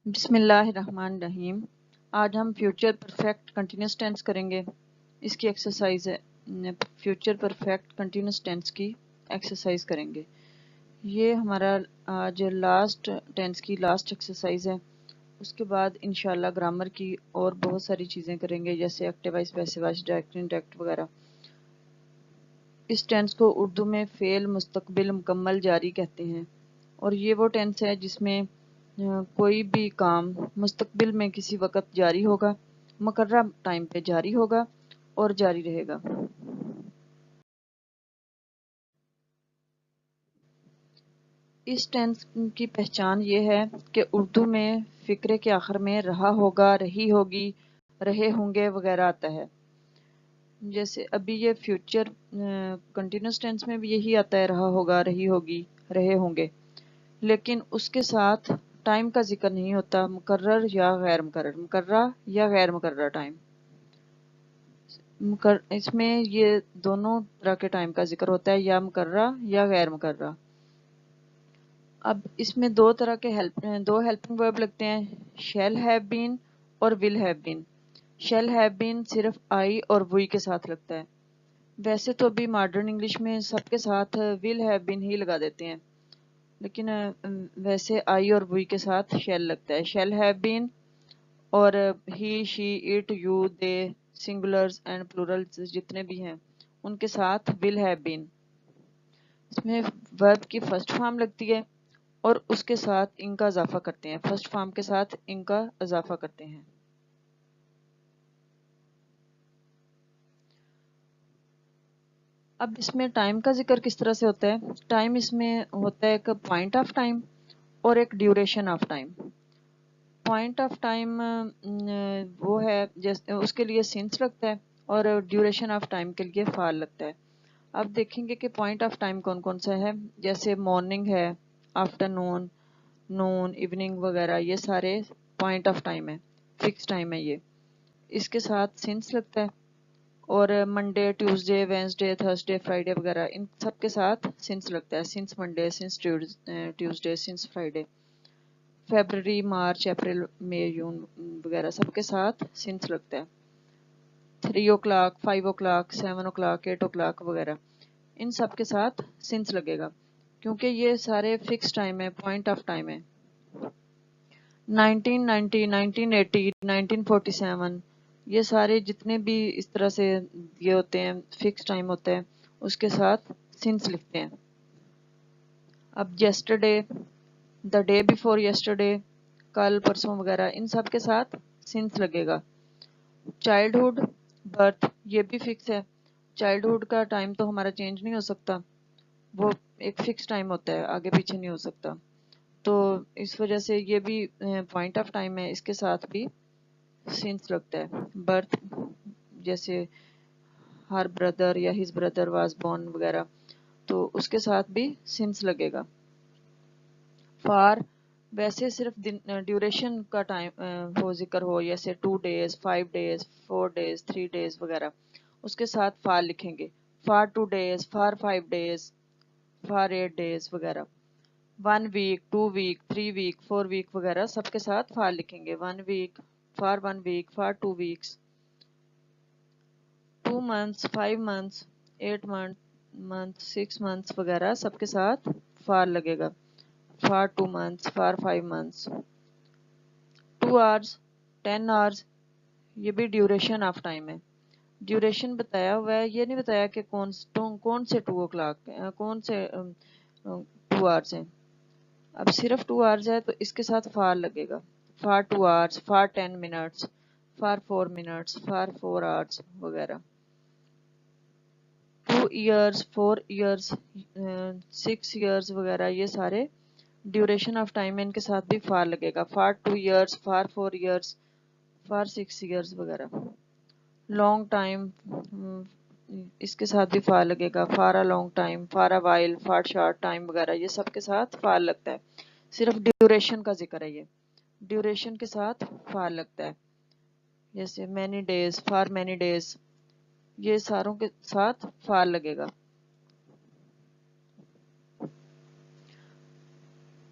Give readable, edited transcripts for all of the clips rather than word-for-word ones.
بسم اللہ الرحمن الرحیم۔ آج ہم فیوچر پرفیکٹ کنٹینیوس ٹینس کریں گے۔ اس کی ایکسرسائز ہے فیوچر پرفیکٹ کنٹینیوس ٹینس کی ایکسرسائز کریں گے۔ یہ ہمارا آج لاسٹ ٹینس کی لاسٹ ایکسرسائز ہے۔ اس کے بعد انشاءاللہ گرامر کی اور بہت ساری چیزیں کریں گے، جیسے active voice, passive voice, direct indirect وغیرہ۔ اس ٹینس کو اردو میں فعل مستقبل مکمل جاری کہتے ہیں، اور یہ وہ ٹینس ہے جس میں کوئی بھی کام مستقبل میں کسی وقت جاری ہوگا، مقررہ ٹائم پہ جاری ہوگا اور جاری رہے گا۔ اس ٹینس کی پہچان یہ ہے کہ اردو میں فقرے کے آخر میں رہا ہوگا، رہی ہوگی، رہے ہوں گے وغیرہ آتا ہے۔ جیسے ابھی یہ فیوچر کنٹینیوس ٹینس میں بھی یہی آتا ہے، رہا ہوگا، رہی ہوگی، رہے ہوں گے، لیکن اس کے ساتھ ٹائم کا ذکر نہیں ہوتا، مقرر یا غیر مقرر، مقررہ یا غیر مقررہ ٹائم۔ اس میں یہ دونوں طرح کے ٹائم کا ذکر ہوتا ہے، یا مقررہ یا غیر مقررہ۔ اب اس میں دو طرح کے دو ہیلپنگ ورب لگتے ہیں، شیل ہیو بین اور will have been. Shall have been صرف آئی اور وی کے ساتھ لگتا ہے۔ ویسے تو ابھی ماڈرن انگلش میں سب کے ساتھ ول ہیو بین ہی لگا دیتے ہیں، لیکن ویسے آئی اور وی کے ساتھ شیل لگتا ہے۔ شیل ہیو بین اور ہی، شی، اٹ، یو، دے، سنگولرز اینڈ پلورلز جتنے بھی ہیں ان کے ساتھ ول ہیو بین۔ اس میں ورب کی فرسٹ فارم لگتی ہے اور اس کے ساتھ ان کا اضافہ کرتے ہیں، فرسٹ فارم کے ساتھ ان کا اضافہ کرتے ہیں۔ اب اس میں ٹائم کا ذکر کس طرح سے ہوتا ہے؟ ٹائم اس میں ہوتا ہے ایک پوائنٹ آف ٹائم اور ایک duration of time. Point of time وہ ہے جیسے اس کے لیے سنس لگتا ہے، اور ڈیوریشن آف ٹائم کے لیے فعل لگتا ہے۔ اب دیکھیں گے کہ پوائنٹ آف ٹائم کون کون سا ہے، جیسے مارننگ ہے، آفٹر نون، نون، ایوننگ وغیرہ، یہ سارے پوائنٹ آف ٹائم ہے، فکس ٹائم ہے یہ۔ اس کے ساتھ سنس لگتا ہے، اور Monday, Tuesday, Wednesday, Thursday, Friday وغیرہ ان سب کے ساتھ سنس لگتا ہے، since Monday, since Tuesday, since Friday. February, March, April, May, June وغیرہ سب کے ساتھ سنس لگتا ہے۔ 3 o'clock، 5 o'clock، 7 o'clock، 8 o'clock وغیرہ ان سب کے ساتھ سنس لگے گا، کیونکہ یہ سارے فکس ٹائم ہے، پوائنٹ آف ٹائم ہے۔ 1990، 1980، 1947 یہ سارے جتنے بھی اس طرح سے یہ ہوتے ہیں، فکس ٹائم ہوتا ہے، اس کے ساتھ سنس لکھتے ہیں۔ اب yesterday, the day before yesterday, کل، پرسوں وغیرہ ان سب کے ساتھ سنس لگے گا۔ چائلڈہڈ، برتھ، یہ بھی فکس ہے۔ چائلڈہڈ کا ٹائم تو ہمارا چینج نہیں ہو سکتا، وہ ایک فکس ٹائم ہوتا ہے، آگے پیچھے نہیں ہو سکتا، تو اس وجہ سے یہ بھی پوائنٹ آف ٹائم ہے، اس کے ساتھ بھی سنس لگتا ہے۔ برتھ جیسے ہر بردر یا ہز بردر واز بورن وغیرہ، تو اس کے ساتھ بھی سنس لگے گا۔ فار ویسے صرف ڈیوریشن کا ٹائم ہو، ذکر ہو، جیسے 2 days، 5 days، 4 days، 3 days وغیرہ، اس کے ساتھ فار لکھیں گے۔ For 2 days، for 5 days، for 8 days وغیرہ۔ 1 week، 2 week، 3 week، 4 week وغیرہ سب کے ساتھ فار لکھیں گے۔ 1 week، for 1 week، for 2 weeks، 2 months، 5 months، 8 months، 6 months وغیرہ سب کے ساتھ فار لگے گا۔ For 2 months، for 5 months۔ 2 hours، 10 hours یہ بھی ڈیوریشن آف ٹائم ہے۔ ڈیوریشن بتایا ہوا ہے، یہ نہیں بتایا کہ کون سے 2 o'clock کون سے 2 hours ہیں۔ اب صرف 2 hours ہے تو اس کے ساتھ فار لگے گا۔ For 2 hours، for 10 minutes، for 4 minutes، for 4 hours وغیرہ۔ 2 years، 4 years، 6 years وغیرہ یہ سارے ڈیوریشن آف ٹائم ہے، ان کے ساتھ بھی فار لگے گا۔ For 2 years، for 4 years، for 6 years وغیرہ۔ لانگ ٹائم اس کے ساتھ بھی فار لگے گا۔ For a long time, for a while, for short time وغیرہ یہ سب کے ساتھ فار لگتا ہے۔ صرف ڈیوریشن کا ذکر ہے، یہ ڈیوریشن کے ساتھ فار لگتا ہے، جیسے many days, for many days یہ ساروں کے ساتھ فار لگے گا۔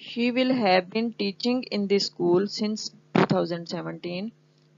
She will have been teaching in the school since 2017.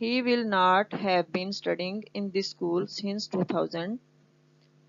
He will not have been studying in this school since 2000.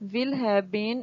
will have been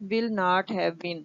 will not have been।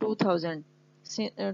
2000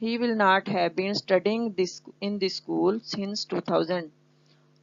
He will not have been studying in this school since 2000.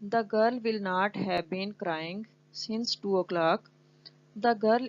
The girl will not have been crying since 2 o'clock. The girl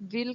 will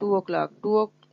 2 o'clock, 2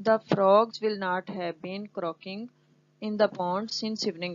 The frogs will not have been croaking in the pond since evening.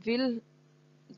will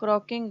croaking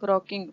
croaking।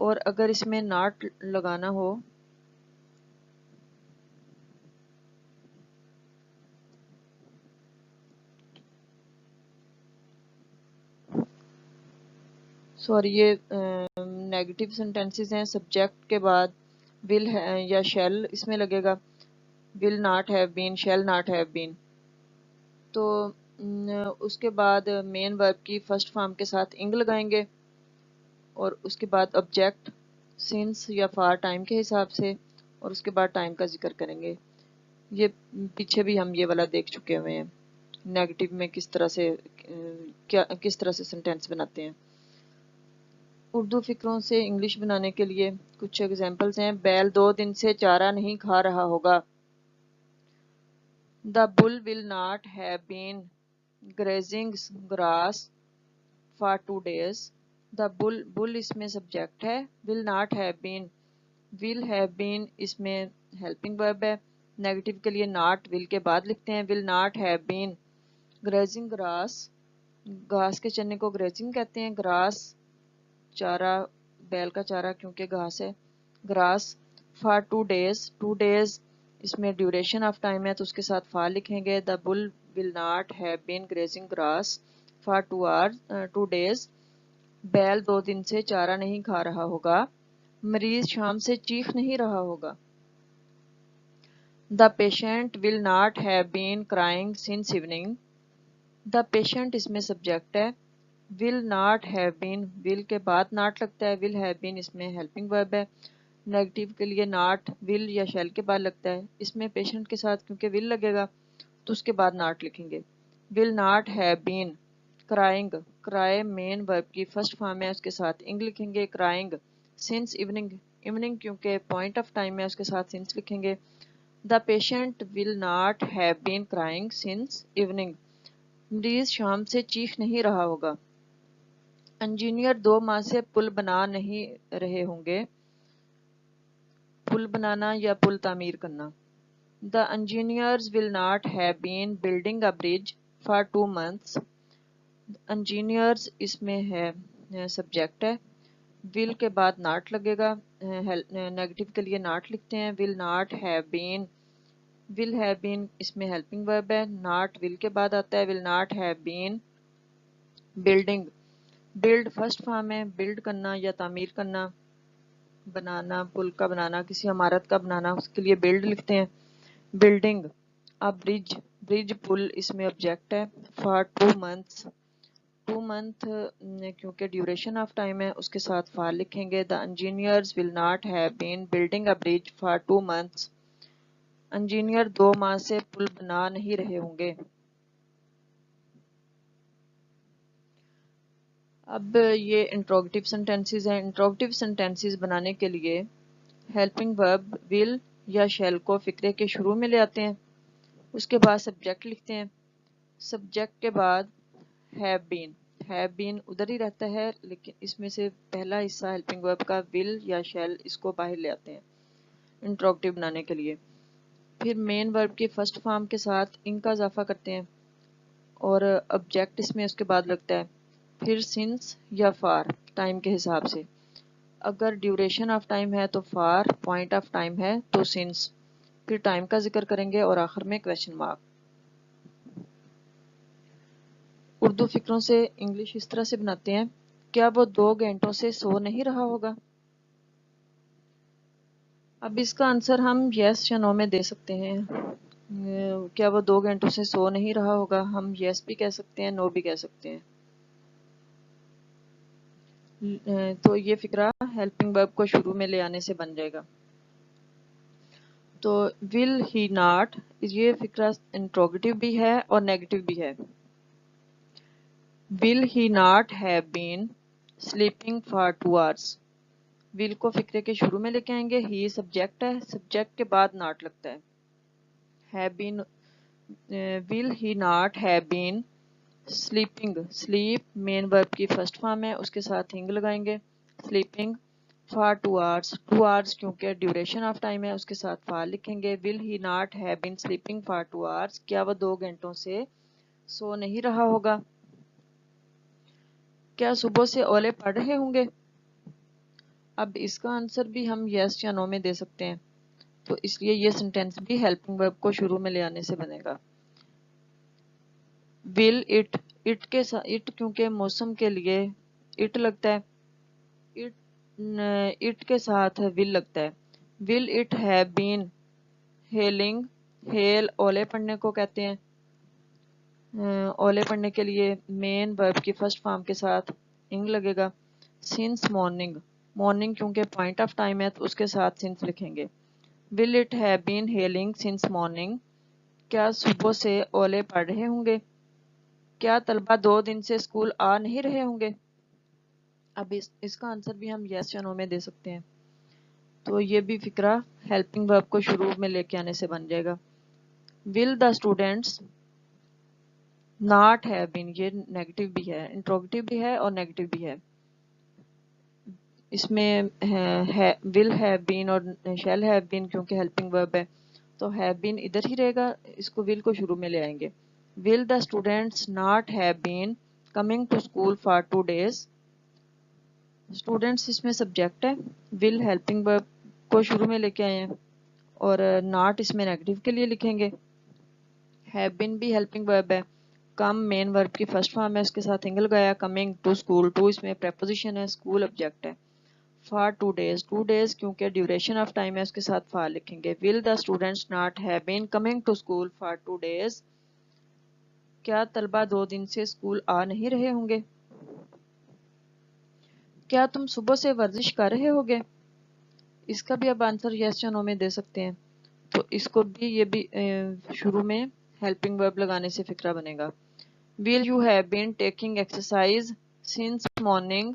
اور اگر اس میں not لگانا ہو sorry یہ negative sentences ہیں. Subject کے بعد will یا شیل اس میں لگے گا. Will not have been, shall not have been. تو اس کے بعد مین ورب کی فرسٹ فارم کے ساتھ انگ لگائیں گے اور اس کے بعد آبجیکٹ سنس یا فار ٹائم کے حساب سے اور اس کے بعد ٹائم کا ذکر کریں گے. یہ پیچھے بھی ہم یہ والا دیکھ چکے ہوئے ہیں نیگیٹو میں کس طرح سے سینٹینس بناتے ہیں. اردو فکروں سے انگلش بنانے کے لیے کچھ ایگزامپلز ہیں. بیل 2 دن سے چارہ نہیں کھا رہا ہوگا. The bull will not have been grazing grass for 2 days. The bull اس میں سبجیکٹ ہے. will not have been اس میں ہیلپنگ ورب ہے. نیگیٹو کے لیے not will کے بعد لکھتے ہیں. will not have been grazing grass. گھاس کے چنے کو grazing کہتے ہیں. grass چارہ، بیل کا چارہ کیونکہ گھاس ہے. grass for 2 days. 2 days اس میں ڈیوریشن آف ٹائم ہے تو اس کے ساتھ فار لکھیں گے. The bull will not have been grazing grass for 2 days. بیل 2 دن سے چارہ نہیں کھا رہا ہوگا. مریض شام سے چیخ نہیں رہا ہوگا. The patient will not have been crying since evening. The patient اس میں سبجیکٹ ہے. will not have been will کے بعد not لگتا ہے. will have been اس میں ہیلپنگ ورب ہے. نیگیٹو کے لیے not will یا shall کے بعد لگتا ہے. اس میں پیشنٹ کے ساتھ کیونکہ will لگے گا تو اس کے بعد not لکھیں گے. will not have been crying. cry مین ورب کی فرسٹ فارم ہے اس کے ساتھ انگ لکھیں گے. crying since evening. evening کیونکہ پوائنٹ آف ٹائم ہے اس کے ساتھ since لکھیں گے. the patient will not have been crying since evening. مریض شام سے چیخ نہیں رہا ہوگا. انجینئر 2 ماہ سے پل بنا نہیں رہے ہوں گے. پل بنانا یا پل تعمیر کرنا. The engineers will not have been building a bridge for 2 months. engineers اس میں ہے سبجیکٹ ہے. will کے بعد not لگے گا. نیگیٹو کے لیے not لکھتے ہیں. will not have been اس میں ہیلپنگ ورب ہے. not will کے بعد آتا ہے. will not have been building. build first form ہے. build کرنا یا تعمیر کرنا، بنانا، پل کا بنانا، کسی عمارت کا بنانا، اس کے لیے build لکھتے ہیں. building a bridge پل اس میں آبجیکٹ ہے. for 2 months 2 month کیونکہ ڈیوریشن آف ٹائم ہے اس کے ساتھ فار لکھیں گے. the engineers will not have been building a bridge for 2 months. Engineer 2 ماہ سے پل بنا نہیں رہے ہوں گے. اب یہ انٹروگیٹو سینٹینسز ہیں. انٹروگیٹو سینٹینسز بنانے کے لیے ہیلپنگ ورب will یا shall کو فقرے کے شروع میں لے آتے ہیں. اس کے بعد سبجیکٹ لکھتے ہیں. سبجیکٹ کے بعد have been ادھر ہی رہتا ہے لیکن اس میں سے پہلا حصہ ہیلپنگ ورب کا will یا shall اس کو باہر لے آتے ہیں انٹروگیٹو بنانے کے لیے. پھر مین ورب کی فرسٹ فارم کے ساتھ ان کا اضافہ کرتے ہیں اور آبجیکٹ اس میں اس کے بعد لگتا ہے. پھر سنس یا فار ٹائم کے حساب سے. اگر ڈیوریشن آف ٹائم ہے تو فار، پوائنٹ آف ٹائم ہے تو سنس. پھر ٹائم کا ذکر کریں گے اور آخر میں کویشچن مارک. اردو فکروں سے انگلش اس طرح سے بناتے ہیں. کیا وہ 2 گھنٹوں سے سو نہیں رہا ہوگا؟ اب اس کا آنسر ہم یس یا نو میں دے سکتے ہیں. کیا وہ 2 گھنٹوں سے سو نہیں رہا ہوگا، ہم یس بھی کہہ سکتے ہیں، نو بھی کہہ سکتے ہیں. تو یہ فقرہ ہیلپنگ ورب کو شروع میں لے آنے سے بن جائے گا. تو will he not یہ فقرہ انٹروگیٹو بھی ہے اور نیگیٹو بھی ہے. will he not have been sleeping for 2 hours. will کو فقرے کے شروع میں لے کے آئیں گے. he سبجیکٹ ہے. سبجیکٹ کے بعد not لگتا ہے. have been will he not have been sleeping. sleep مین ورب کی فرسٹ فارم ہے اس کے ساتھ ہنگ لگائیں گے. sleeping for 2 hours 2 hours کیونکہ ڈیوریشن آف ٹائم ہے اس کے ساتھ فار لکھیں گے. will he not have been sleeping for 2 hours. کیا وہ 2 گھنٹوں سے سو نہیں رہا ہوگا. کیا صبح سے اولے پڑ رہے ہوں گے. اب اس کا آنسر بھی ہم یس یا نو میں دے سکتے ہیں، تو اس لیے یہ سینٹینس بھی ہیلپنگ ورب کو شروع میں لے آنے سے بنے گا. ول اٹ، اٹ کے ساتھ، اٹ کیونکہ موسم کے لیے اٹ لگتا ہے، اٹ کے ساتھ ول لگتا ہے. Will it have been healing, heal اولے پڑھنے کو کہتے ہیں. اولے پڑھنے کے لیے مین ورب کی فرسٹ فارم کے ساتھ انگ لگے گا. سنس مارننگ، مارننگ کیونکہ پوائنٹ آف ٹائم ہے تو اس کے ساتھ سنس لکھیں گے. ول it have been healing since morning, کیا صبح سے اولے پڑھ رہے ہوں گے. کیا طلبہ 2 دن سے اسکول آ نہیں رہے ہوں گے. اب اس کا آنسر بھی ہم یس یا نو میں دے سکتے ہیں، تو یہ بھی فقرہ ہیلپنگ ورب کو شروع میں لے کے آنے سے بن جائے گا. Will the students not have been, یہ نیگیٹو بھی ہے، انٹروگیٹو بھی ہے اور نیگیٹو بھی ہے. اس میں ول ہیو بین اور شیل ہیو بین کیونکہ ہیلپنگ ورب ہے تو ہیو بین ادھر ہی رہے گا، اس کو ول کو شروع میں لے آئیں گے. Will the students not have been coming to school for 2 days. Students اس میں سبجیکٹ ہے، ول ہیلپنگ ورب کو شروع میں لے کے آئے ہیں اور ناٹ اس میں نیگیٹو کے لیے لکھیں گے. ہیو بین بھی ہیلپنگ ورب ہے، کم مین ورب کی فرسٹ فارم ہے، اس کے ساتھ انگل گیا. کمنگ ٹو اسکول، ٹو اس میں پریپوزیشن ہے، اسکول آبجیکٹ ہے. فار 2 days، 2 days کیونکہ ڈیوریشن آف ٹائم ہے اس کے ساتھ فار لکھیں گے. Will the students not have been coming to school for 2 days، کیا طلبہ 2 دن سے اسکول آ نہیں رہے ہوں گے. کیا تم صبح سے ورزش کر رہے ہوگے. اس کا بھی اب آنسر یس یا نو میں دے سکتے ہیں، تو اس کو بھی یہ بھی شروع میں ہیلپنگ ورب لگانے سے فقرہ بنے گا. Will you have been taking exercise since morning.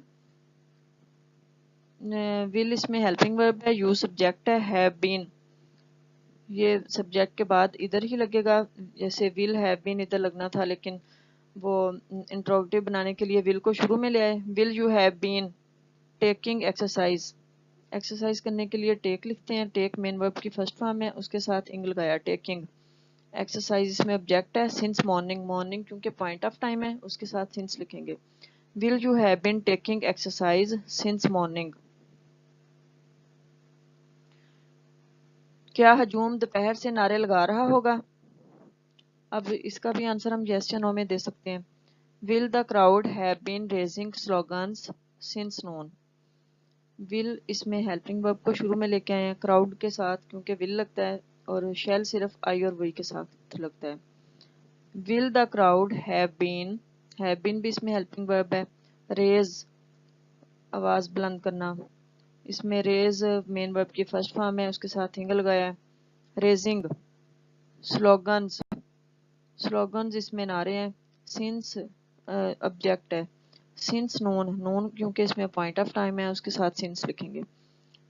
Will اس میں ہیلپنگ ورب ہے، یو سبجیکٹ ہے، ہیو بین یہ سبجیکٹ کے بعد ادھر ہی لگے گا، جیسے ول ہیو بین ادھر لگنا تھا لیکن وہ انٹروگیٹو بنانے کے لیے ول کو شروع میں لے آئے. ول you have been taking exercise, exercise کرنے کے لیے ٹیک لکھتے ہیں، ٹیک مین ورب کی فرسٹ فارم ہے، اس کے ساتھ انگل گیا ٹیکنگ. ایکسرسائز اس میں آبجیکٹ ہے، سنس مارننگ، مارننگ کیونکہ پوائنٹ آف ٹائم ہے اس کے ساتھ سنس لکھیں گے. ول you have been taking exercise since morning. کیا ہجوم دوپہر سے نعرے لگا رہا ہوگا. اب اس کا بھی آنسر ہم یس یا نو میں دے سکتے ہیں. Will the crowd have been raising slogans since noon. Will اس میں ہیلپنگ ورب کو شروع میں لے کے آئے ہیں کراؤڈ کے ساتھ کیونکہ ول لگتا ہے اور شیل صرف آئی اور وی کے ساتھ لگتا ہے. ول دا کراؤڈ ہیو بین بھی اس میں ہیلپنگ ورب ہے. ریز آواز بلند کرنا، اس میں ریز مین ورب کی فرسٹ فارم ہے، اس کے ساتھ انگل گیا ہے. ریزنگ. سلوگنز، سلوگنز اس میں نعرے ہیں، سنس آبجیکٹ ہے، سنس نون، نون کیونکہ اس میں پوائنٹ آف ٹائم ہے اس کے ساتھ سنس لکھیں گے.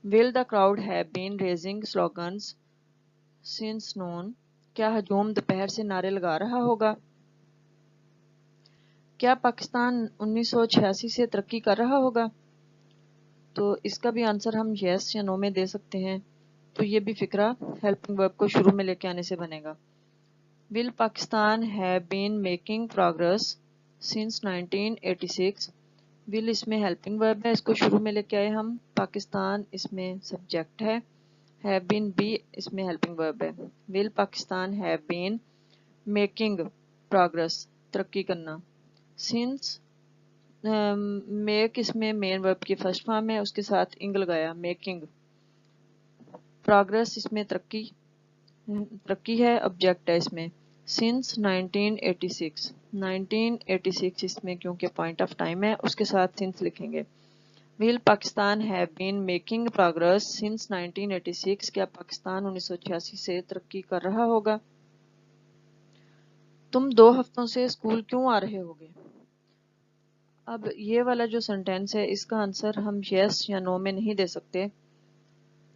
Will the crowd have been raising slogans since noon, کیا ہجوم دوپہر سے نعرے لگا رہا ہوگا. کیا پاکستان 1986 سے ترقی کر رہا ہوگا. تو اس کا بھی آنسر ہم یس یا نو میں دے سکتے ہیں، تو یہ بھی فقرہ ہیلپنگ ورب کو شروع میں لے کے آنے سے بنے گا. Will Pakistan have been making progress since 1986. Will اس میں ہیلپنگ ورب ہے، اس کو شروع میں لے کے آئے ہم. پاکستان اس میں سبجیکٹ ہے، ہیو بین بھی اس میں ہیلپنگ ورب ہے. Will Pakistan have been making progress, ترقی کرنا. سنس میک اس میں مین ورب کی فرسٹ فارم ہے، اس کے ساتھ انگل گیا میکنگ. پروگرس اس میں ترقی، ترقی ہے، آبجیکٹ ہے اس میں. سنس 1986، 1986 اس میں کیونکہ پوائنٹ آف ٹائم ہے اس کے ساتھ سنس لکھیں گے. Will Pakistan have been making progress since 1986، کیا پاکستان 1986 سے ترقی کر رہا ہوگا. تم 2 ہفتوں سے اسکول کیوں آ رہے ہوگے. اب یہ والا جو سینٹینس ہے اس کا آنسر ہم یس یا نو میں نہیں دے سکتے.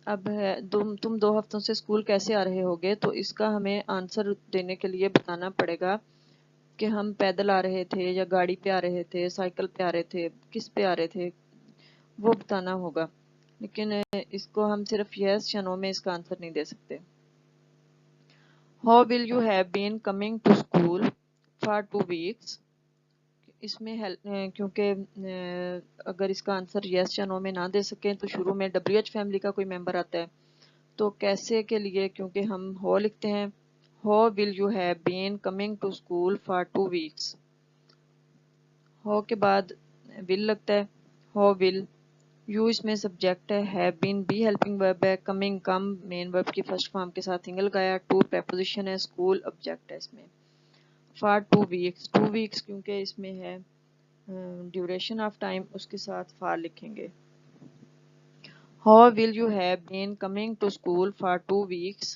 اب تم 2 ہفتوں سے اسکول کیسے آ رہے ہوگے، تو اس کا ہمیں آنسر دینے کے لیے بتانا پڑے گا کہ ہم پیدل آ رہے تھے یا گاڑی پہ آ رہے تھے، سائیکل پہ آ رہے تھے، کس پہ آ رہے تھے وہ بتانا ہوگا، لیکن اس کو ہم صرف یس یا نو میں اس کا آنسر نہیں دے سکتے. How will you have been coming to school for 2 weeks. اس میں کیونکہ اگر اس کا آنسر یس یا نو میں نہ دے سکیں تو شروع میں WH فیملی کا کوئی ممبر آتا ہے. تو کیسے کے لیے کیونکہ ہم ہو لکھتے ہیں. How will you have been coming to school for 2 weeks. How کے بعد ول لگتا ہے. ہو ول. یو اس میں سبجیکٹ ہے. Have been be helping verb ہے. کمنگ کم مین ورب کی فرسٹ فارم کے ساتھ انگل گایا. ٹو پریپوزیشن ہے. اسکول آبجیکٹ ہے اس میں. For 2 weeks. 2 weeks کیونکہ اس میں ہے ڈیوریشن آف ٹائم، اس کے ساتھ فار لکھیں گے. How will you have been coming to school for 2 weeks.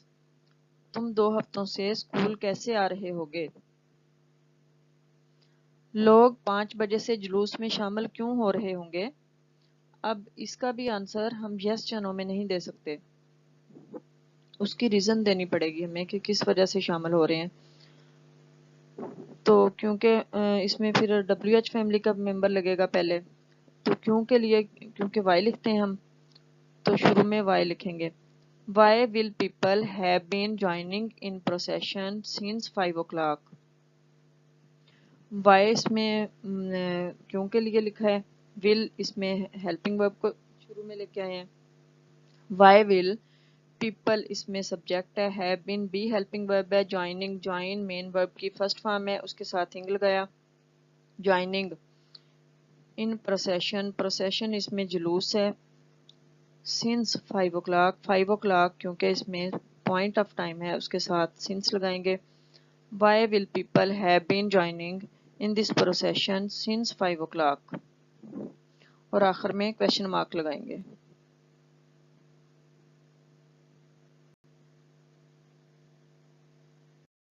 تم 2 ہفتوں سے اسکول کیسے آ رہے ہوگے. لوگ 5 بجے سے جلوس میں شامل کیوں ہو رہے ہوں گے. اب اس کا بھی آنسر ہم یس یا نو میں نہیں دے سکتے، اس کی ریزن دینی پڑے گی ہمیں کہ کس وجہ سے شامل ہو رہے ہیں. تو کیونکہ اس میں پھر WH فیملی کا ممبر لگے گا پہلے، تو کیوں کے لیے کیونکہ وائی لکھتے ہیں ہم، تو شروع میں وائی لکھیں گے. Why will people have been joining in procession since 5 o'clock. Why اس میں کیوں کے لیے لکھا ہے. ول اس میں ہیلپنگ ورب کو شروع میں لے کے آئے ہیں. Y will. پیپل اس میں سبجیکٹ ہے. Have been be helping verb ہے. جوائننگ جوائن مین ورب کی فرسٹ فارم ہے، اس کے ساتھ انگل گیا. جوائننگ. In procession. پروسیشن اس میں جلوس ہے. Since 5 o'clock. 5 o'clock کیونکہ اس میں پوائنٹ آف ٹائم ہے، اس کے ساتھ سنس لگائیں گے. Why will people have been joining in this procession since 5 o'clock. اور آخر میں کویشچن مارک لگائیں گے.